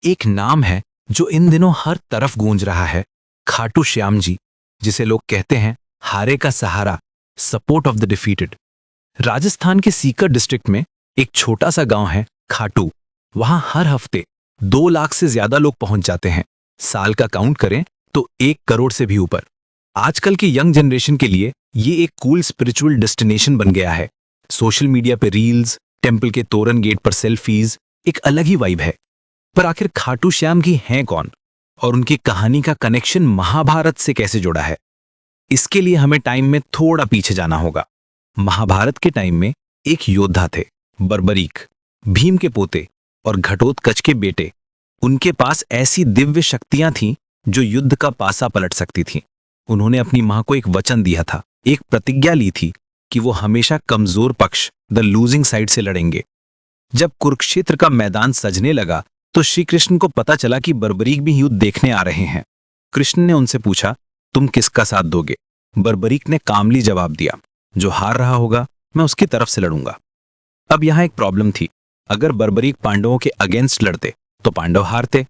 एक नाम है जो इन दिनों हर तरफ गूंज रहा है, खाटू श्याम जी, जिसे लोग कहते हैं हारे का सहारा, support of the defeated. Rajasthan के सीकर डिस्ट्रिक्ट में एक छोटा सा गांव है खाटू। वहां हर हफ्ते 2 लाख से ज्यादा लोग पहुंच जाते हैं। साल का काउंट करें तो 1 करोड़ से भी ऊपर। आजकल के यंग जनरेशन के लिए ये एक कूल स्पिरिचुअल डेस्टिनेशन बन गया है। सोशल मीडिया पे रील्स, टेम्पल के तोरण गेट पर सेल्फीज, एक अलग ही वाइब है। पर आखिर खाटू श्याम जी हैं कौन और उनकी कहानी का कनेक्शन महाभारत से कैसे जुड़ा है? इसके लिए हमें टाइम में थोड़ा पीछे जाना होगा। महाभारत के टाइम में एक योद्धा थे, बर्बरीक, भीम के पोते और घटोत्कच के बेटे। उनके पास ऐसी दिव्य शक्तियां थीं जो युद्ध का पासा पलट सकती थीं। उन्होंने अपनी मां को एक वचन दिया था, एक प्रतिज्ञा ली थी कि वो हमेशा कमजोर पक्ष, द लूजिंग साइड से लड़ेंगे। जब कुरुक्षेत्र का मैदान सजने लगा तो श्री कृष्ण को पता चला कि बर्बरीक भी युद्ध देखने आ रहे हैं। कृष्ण ने उनसे पूछा, तुम किसका साथ दोगे? बर्बरीक ने कामली जवाब दिया, जो हार रहा होगा मैं उसकी तरफ से लड़ूंगा। अब यहां एक प्रॉब्लम थी। अगर बर्बरीक पांडवों के अगेंस्ट लड़ते तो पांडव हारते,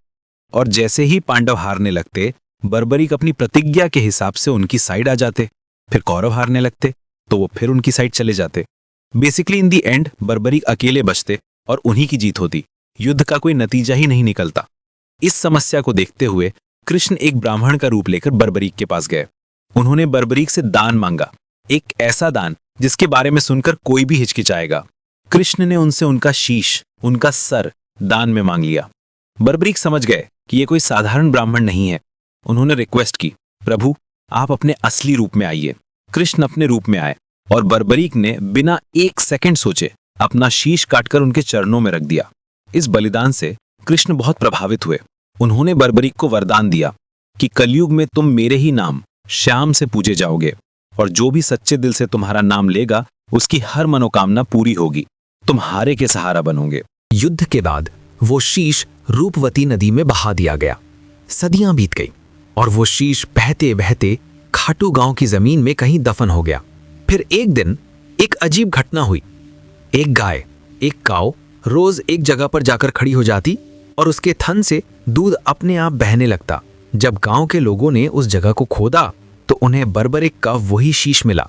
और जैसे ही पांडव हारने लगते बर्बरीक अपनी प्रतिज्ञा के हिसाब से उनकी साइड आ जाते। फिर कौरव हारने लगते तो वो फिर उनकी साइड चले जाते। Basically in the and Barbarik अकेले बचते और उन्हीं की जीत होती। युद्ध का कोई नतीजा ही नहीं निकलता। इस समस्या को देखते हुए कृष्ण एक ब्राह्मण का रूप लेकर बर्बरीक के पास गए। उन्होंने बर्बरीक से दान मांगा, एक ऐसा दान जिसके बारे में सुनकर कोई भी हिचकिचाएगा। कृष्ण ने उनसे उनका शीश, उनका सर दान में मांग लिया। बर्बरीक समझ गए कि यह कोई साधारण ब्राह्मण नहीं है। उन्होंने रिक्वेस्ट की, प्रभु आप अपने असली रूप में आइए। कृष्ण अपने रूप में आए और बर्बरीक ने बिना 1 सेकंड सोचे अपना शीश काटकर उनके चरणों में रख दिया। इस बलिदान से कृष्ण बहुत प्रभावित हुए। उन्होंने बर्बरीक को वरदान दिया कि कलयुग में तुम मेरे ही नाम श्याम से पूजे जाओगे, और जो भी सच्चे दिल से तुम्हारा नाम लेगा उसकी हर मनोकामना पूरी होगी। तुम हारे के सहारा बनोगे। युद्ध के बाद वो शीश रूपवती नदी में बहा दिया गया। सदियां बीत गई और वो शीश बहते बहते खाटू गांव की जमीन में कहीं दफन हो गया। फिर एक दिन एक अजीब घटना हुई। एक गाय, एक काऊ रोज एक जगह पर जाकर खड़ी हो जाती और उसके थन से दूध अपने आप बहने लगता। जब गांव के लोगों ने उस जगह को खोदा तो उन्हें बर्बरीक का वही शीश मिला।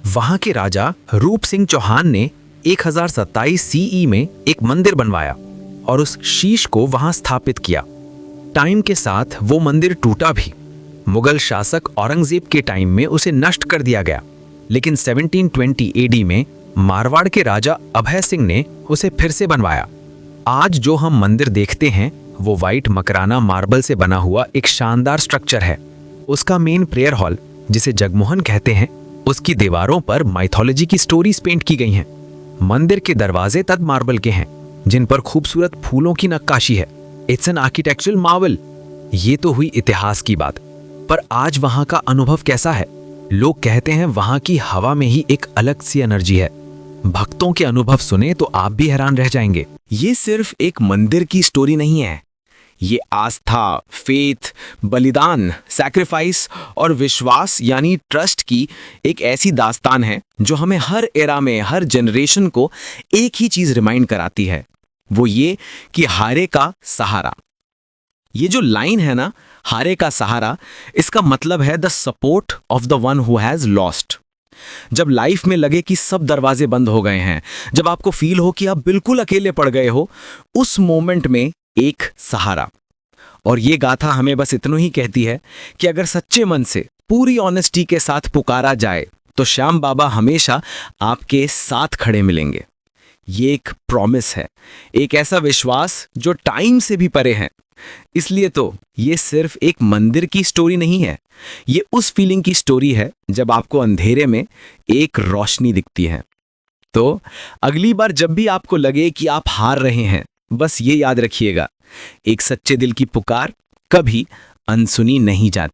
वहां के राजा रूप सिंह चौहान ने 1027 सीई में एक मंदिर बनवाया और उस शीश को वहां स्थापित किया। टाइम के साथ वो मंदिर टूटा भी। मुगल शासक औरंगजेब के टाइम में उसे नष्ट कर दिया गया, लेकिन 1720 एडी में मारवाड़ के राजा अभय सिंह ने उसे फिर से बनवाया। आज जो हम मंदिर देखते हैं वो वाइट मकराना मार्बल से बना हुआ एक शानदार स्ट्रक्चर है। उसका मेन प्रेयर हॉल, जिसे जगमोहन कहते हैं, उसकी दीवारों पर माइथोलॉजी की स्टोरीज पेंट की गई हैं। मंदिर के दरवाजे तद मार्बल के हैं, जिन पर खूबसूरत फूलों की नक्काशी है। It's an architectural Marvel. ये तो हुई इतिहास की बात, पर आज वहां का अनुभव कैसा है? लोग कहते हैं वहां की हवा में ही एक अलग सी एनर्जी है। भक्तों के अनुभव सुने तो आप भी हैरान रह जाएंगे। ये सिर्फ एक मंदिर की स्टोरी नहीं है। ये आस्था, फेथ, बलिदान, सैक्रिफाइस और विश्वास यानी ट्रस्ट की एक ऐसी दास्तान है जो हमें हर एरा में, हर जनरेशन को एक ही चीज रिमाइंड कराती है, वो ये कि हारे का सहारा। ये जो लाइन है ना, हारे का सहारा, इसका मतलब है the support of the one who has lost. जब लाइफ में लगे कि सब दरवाजे बंद हो गए हैं, जब आपको फील हो कि आप बिल्कुल अकेले पड़ गए हो, उस मोमेंट में एक सहारा। और ये गाथा हमें बस इतना ही कहती है कि अगर सच्चे मन से, पूरी ऑनेस्टी के साथ पुकारा जाए तो श्याम बाबा हमेशा आपके साथ खड़े मिलेंगे। ये एक प्रॉमिस है, एक ऐसा विश्वास जो टाइम से भी परे है। इसलिए तो ये सिर्फ एक मंदिर की स्टोरी नहीं है, ये उस फीलिंग की स्टोरी है जब आपको अंधेरे में एक रोशनी दिखती है। तो अगली बार जब भी आपको लगे कि आप हार रहे हैं, बस ये याद रखिएगा, एक सच्चे दिल की पुकार कभी अनसुनी नहीं जाती।